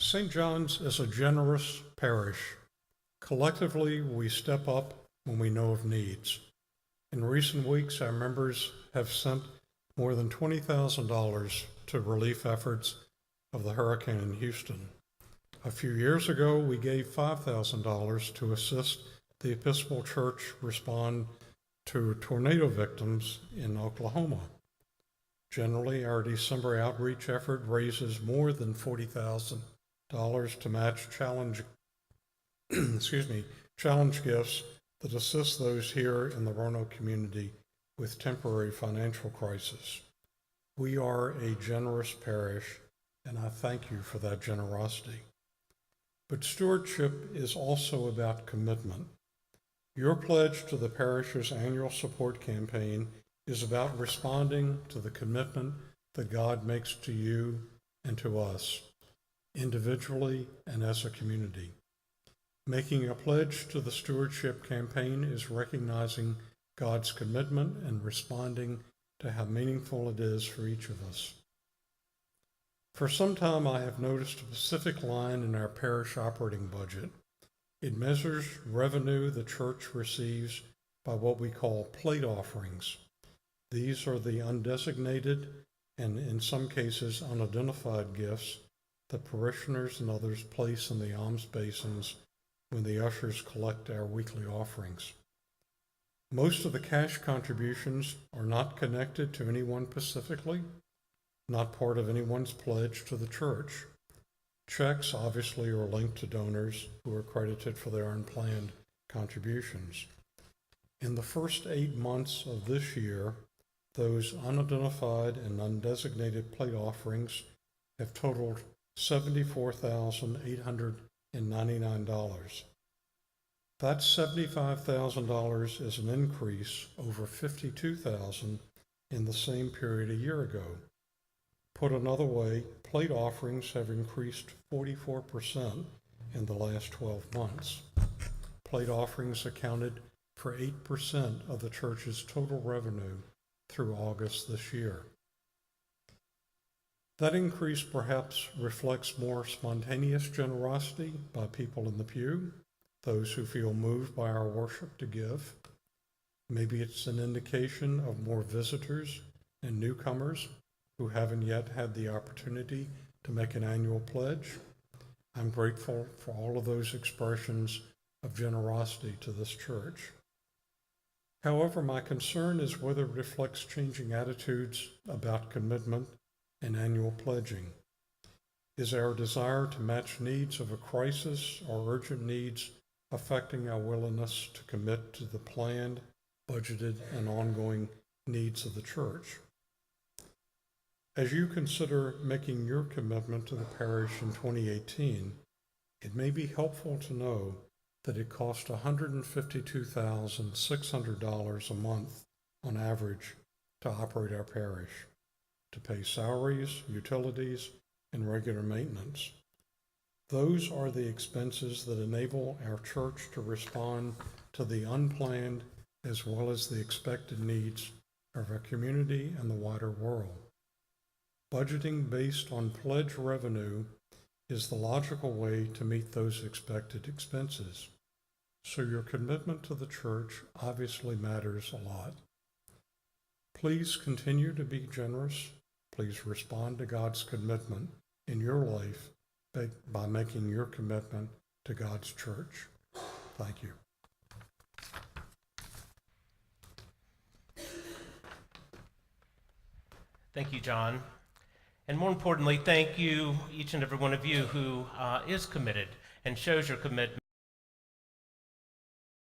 St. John's is a generous parish. Collectively, we step up when we know of needs. In recent weeks, our members have sent more than $20,000 to relief efforts of the hurricane in Houston. A few years ago, we gave $5,000 to assist the Episcopal Church respond to tornado victims in Oklahoma. Generally, our December outreach effort raises more than $40,000 to match challenge gifts that assist those here in the Roanoke community with temporary financial crisis. We are a generous parish, and I thank you for that generosity. But stewardship is also about commitment. Your pledge to the parish's annual support campaign is about responding to the commitment that God makes to you and to us, individually and as a community. Making a pledge to the stewardship campaign is recognizing God's commitment and responding to how meaningful it is for each of us. For some time, I have noticed a specific line in our parish operating budget. It measures revenue the church receives by what we call plate offerings. These are the undesignated and, in some cases, unidentified gifts that parishioners and others place in the alms basins when the ushers collect our weekly offerings. Most of the cash contributions are not connected to anyone specifically, not part of anyone's pledge to the church. Checks obviously are linked to donors who are credited for their unplanned contributions. In the first 8 months of this year, those unidentified and undesignated plate offerings have totaled $74,899. That $75,000 is an increase over $52,000 in the same period a year ago. Put another way, plate offerings have increased 44% in the last 12 months. Plate offerings accounted for 8% of the church's total revenue through August this year. That increase perhaps reflects more spontaneous generosity by people in the pew, those who feel moved by our worship to give. Maybe it's an indication of more visitors and newcomers who haven't yet had the opportunity to make an annual pledge. I'm grateful for all of those expressions of generosity to this church. However, my concern is whether it reflects changing attitudes about commitment and annual pledging. Is our desire to match needs of a crisis or urgent needs affecting our willingness to commit to the planned, budgeted, and ongoing needs of the church? As you consider making your commitment to the parish in 2018, it may be helpful to know that it costs $152,600 a month on average to operate our parish, to pay salaries, utilities, and regular maintenance. Those are the expenses that enable our church to respond to the unplanned as well as the expected needs of our community and the wider world. Budgeting based on pledge revenue is the logical way to meet those expected expenses. So your commitment to the church obviously matters a lot. Please continue to be generous. Please respond to God's commitment in your life by making your commitment to God's church. Thank you. Thank you, John. And more importantly, thank you, each and every one of you who is committed and shows your commitment